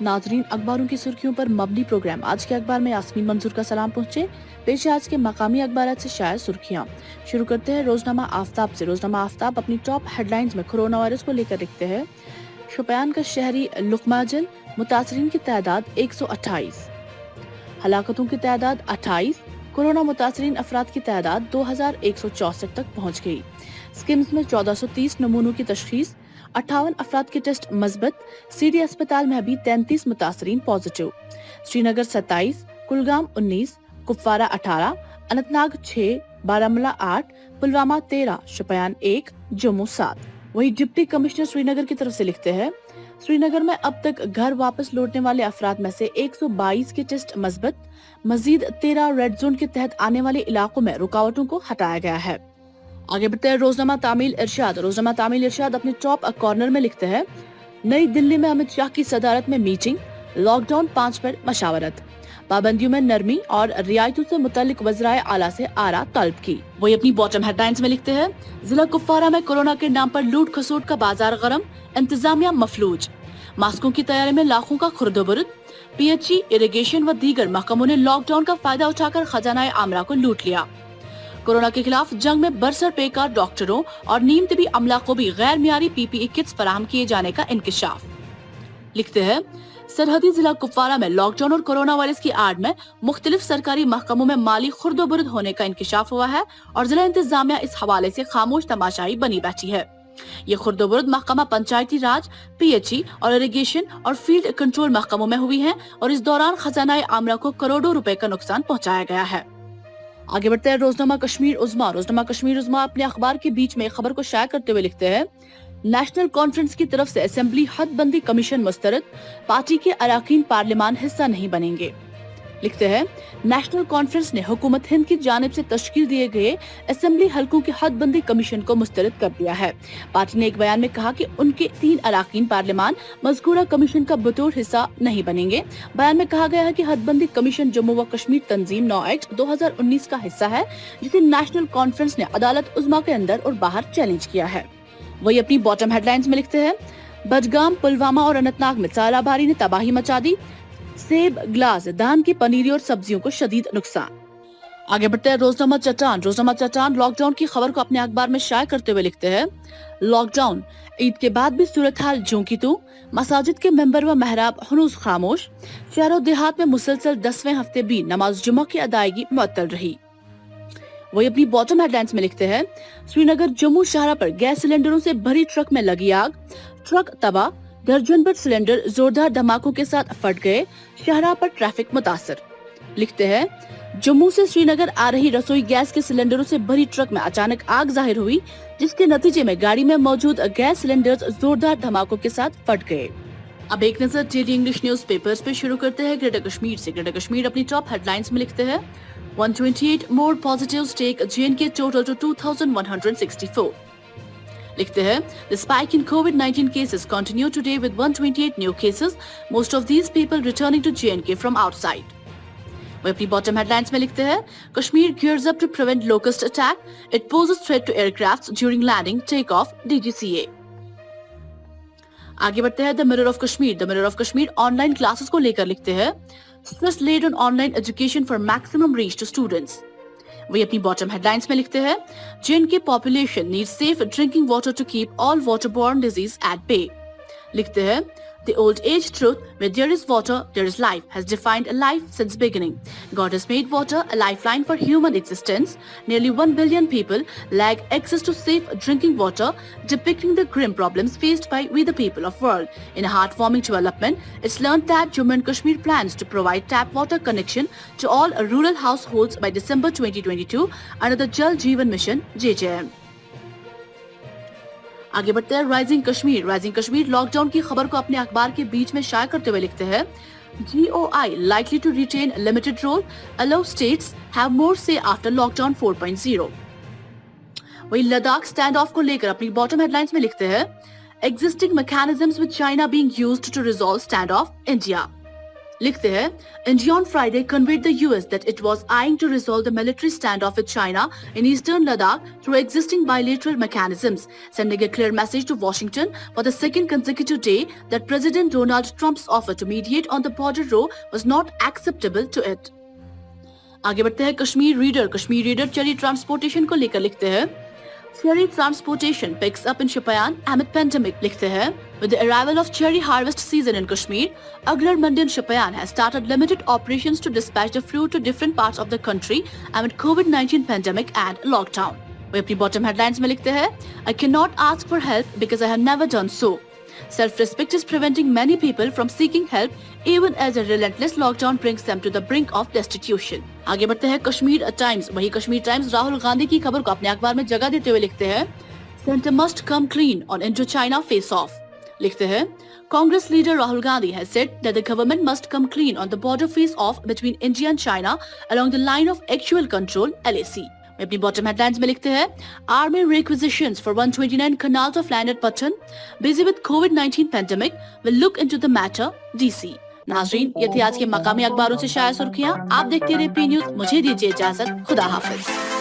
नाज़रीन, अखबारों की सुर्खियों पर मबनी प्रोग्राम आज के अखबार में यास्मीन मंजूर का सलाम पहुंचे। पेश है आज के मकामी अखबार से शाया सुर्खियां। शुरू करते हैं रोजनामा आफ्ताब से। रोजनामा आफ्ताब अपनी टॉप हेडलाइंस में कोरोना वायरस को लेकर लिखते हैं, शोपियान का शहरी लुकमाजन, मुतासरीन की तादाद 128, हलाकतों की तादाद 28, कोरोना मुतासरीन अफराद की तादाद 2164 तक पहुँच गई। स्किम्स में 1430 नमूनों की तशखीस, 58 अफराद के टेस्ट मस्बत। सीडी अस्पताल में अभी 33 मुतासरीन पॉजिटिव। श्रीनगर 27, कुलगाम 19, कुपवारा 18, अनंतनाग 6, बारामूला 8, पुलवामा 13, शोपियान 1, जम्मू 7। वही डिप्टी कमिश्नर श्रीनगर की तरफ से लिखते हैं, श्रीनगर में अब तक घर वापस लौटने वाले अफराद में से 122 के टेस्ट मस्बत। मजीद 13 रेड जोन के तहत आने वाले इलाकों में रुकावटों को हटाया गया है। आगे बढ़ते हैं रोजनामा तामील इरशाद। रोजनामा तामील इरशाद अपने टॉप कॉर्नर में लिखते हैं, नई दिल्ली में अमित शाह की सदारत में मीटिंग, लॉकडाउन 5 पर मशावरत, पाबंदियों में नरमी और रियायतों से मुतालिक वज़राए आला से आरा तलब की। वही अपनी बॉटम हेडलाइंस में लिखते हैं, जिला कुपवारा में कोरोना के नाम पर लूट खसोट का बाजार गरम, इंतजामिया मफलूज, मास्कों की तैयारी में लाखों का खुर्द-ओ-बुर्द। पीएचई, इरिगेशन व दीगर महकमों ने लॉकडाउन का फायदा उठाकर खजाना आमरा को लूट लिया। कोरोना के खिलाफ जंग में बरसर पेकार डॉक्टरों और नीम तबी अमला को भी गैर मियारी पीपीई किट्स फराहम किए जाने का इंकशाफ। लिखते हैं, सरहदी जिला कुपवारा में लॉकडाउन और कोरोना वायरस की आड़ में मुख्तलिफ सरकारी महकमों में माली खुर्द-ओ-बुर्द होने का इंकशाफ हुआ है और जिला इंतजामिया इस हवाले से खामोश तमाशाई बनी बैठी है। ये खुर्द-ओ-बुर्द महकमा पंचायती राज, पीएचई और इरिगेशन और फील्ड कंट्रोल महकमों में हुई है और इस दौरान खजाना आमरा को करोड़ों रुपए का नुकसान पहुँचाया गया है। आगे बढ़ते हैं रोजनामा कश्मीर उज़्मा। रोजनामा कश्मीर उज़्मा अपने अखबार के बीच में खबर को शाया करते हुए लिखते हैं, नेशनल कॉन्फ्रेंस की तरफ से असेंबली हदबंदी कमीशन मुस्तरद, पार्टी के अराकीन पार्लियामान हिस्सा नहीं बनेंगे। लिखते हैं, नेशनल कॉन्फ्रेंस ने हुकूमत हिंद की जानिब से तश्कील दिए गए असेंबली हलकों के हदबंदी कमीशन को मुस्तरद कर दिया है। पार्टी ने एक बयान में कहा कि उनके 3 अराकीन पार्लियामान मज़कूरा कमीशन का बतौर हिस्सा नहीं बनेंगे। बयान में कहा गया है कि हदबंदी कमीशन जम्मू व कश्मीर तंजीम 9 एक्ट 2019 का हिस्सा है, जिसे नेशनल कॉन्फ्रेंस ने अदालत उज़्मा के अंदर और बाहर चैलेंज किया है। वही अपनी बॉटम हेडलाइंस में लिखते हैं, बडगाम, पुलवामा और अनंतनाग में तालाबारी ने तबाही मचा दी, सेब, ग्लास, धान की पनीरी और सब्जियों को शदीद नुकसान। आगे बढ़ते हैं रोजनामा चट्टान। रोजनामा चट्टान लॉकडाउन की खबर को अपने अखबार में शाया करते हुए लिखते हैं, लॉकडाउन, ईद के बाद भी सूरत हाल ज्यों की त्यों, मसाजिद के मेंबर व महराब हनूज खामोश, शहरों देहात में मुसलसल 10वें हफ्ते भी नमाज जुमा की अदायगी मुअत्तल रही। वही अपनी बॉटम हेडलाइंस में लिखते हैं, श्रीनगर जम्मू शाहरा पर गैस सिलेंडरों से भरी ट्रक में लगी आग, ट्रक तबाह, दर्जन भर सिलेंडर जोरदार धमाकों के साथ फट गए, शाहरा पर ट्रैफिक मुतासर। लिखते हैं, जम्मू से श्रीनगर आ रही रसोई गैस के सिलेंडरों से भरी ट्रक में अचानक आग जाहिर हुई, जिसके नतीजे में गाड़ी में मौजूद गैस सिलेंडर्स जोरदार धमाकों के साथ फट गए। अब एक नजर डेली इंग्लिश न्यूज पेपर्स पे शुरू करते हैं ग्रेटर कश्मीर से। ग्रेटर कश्मीर अपनी टॉप हेडलाइंस में लिखते हैं, 128 more positives take J&K total to 2,164. लिखते हैं, the spike in COVID-19 cases continue today with 128 new cases, most of these people returning to J&K from outside. वह अपनी बॉटम हेडलाइंस में लिखते हैं, Kashmir gears up to prevent locust attack, it poses threat to aircrafts during landing, take-off, DGCA. आगे बढ़ते हैं the mirror of Kashmir. The mirror of Kashmir online classes को लेकर लिखते हैं, stress laid on online education for maximum reach to students. वही अपनी bottom headlines में लिखते हैं, जिनके population need safe drinking water to keep all waterborne disease at bay. लिखते हैं, The old age truth, where there is water, there is life, has defined a life since beginning. God has made water a lifeline for human existence. Nearly 1 billion people lack access to safe drinking water, depicting the grim problems faced by we the people of world. In a heartwarming development, it's learned that Jammu and Kashmir plans to provide tap water connection to all rural households by December 2022 under the Jal Jeevan Mission (JJM). आगे बढ़ते हैं rising Kashmir. Rising Kashmir lockdown की खबर को अपने अखबार के बीच में शाया करते हुए लिखते हैं, GOI likely to retain limited role, allow states have more say after lockdown 4.0। वही लद्दाख स्टैंड ऑफ को लेकर अपनी बॉटम हेडलाइंस में लिखते हैं, existing mechanisms with China being used to resolve standoff, India। लिखते हैं, India on Friday conveyed the US that it was eyeing to resolve the military standoff with China in eastern Ladakh through existing bilateral mechanisms, sending a clear message to Washington for the second consecutive day that President Donald Trump's offer to mediate on the border row was not acceptable to it. आगे बढ़ते हैं Kashmir reader cherry transportation को लेकर लिखते हैं, Cherry transportation picks up in Shopian amid pandemic. लिखते हैं, with the arrival of cherry harvest season in Kashmir, Agrar Mandi in Shopian has started limited operations to dispatch the fruit to different parts of the country amid COVID-19 pandemic and lockdown. वे अपनी bottom headlines में लिखते हैं, I cannot ask for help because I have never done so. Self-respect is preventing many people from seeking help even as a relentless lockdown brings them to the brink of destitution. आगे बढ़ते हैं Kashmir times. वही Kashmir times Rahul Gandhi की खबर को अपने अखबार में जगह देते हुए लिखते हैं, Center must come clean on Indo-China face-off. लिखते हैं, Congress leader Rahul Gandhi has said that the government must come clean on the border face-off between India and China along the line of actual control (LAC). अपनी bottom headlines में लिखते हैं, army रिक्विजिशंस for 129 canals of land at Patan, busy with COVID-19 pandemic, will look into the matter, DC. नाज़रीन, ये थी आज के मकामी अखबारों से शाया सुर्खियां। आप देखते रहिए पी न्यूज़। मुझे दीजिए इजाजत। खुदा हाफिज।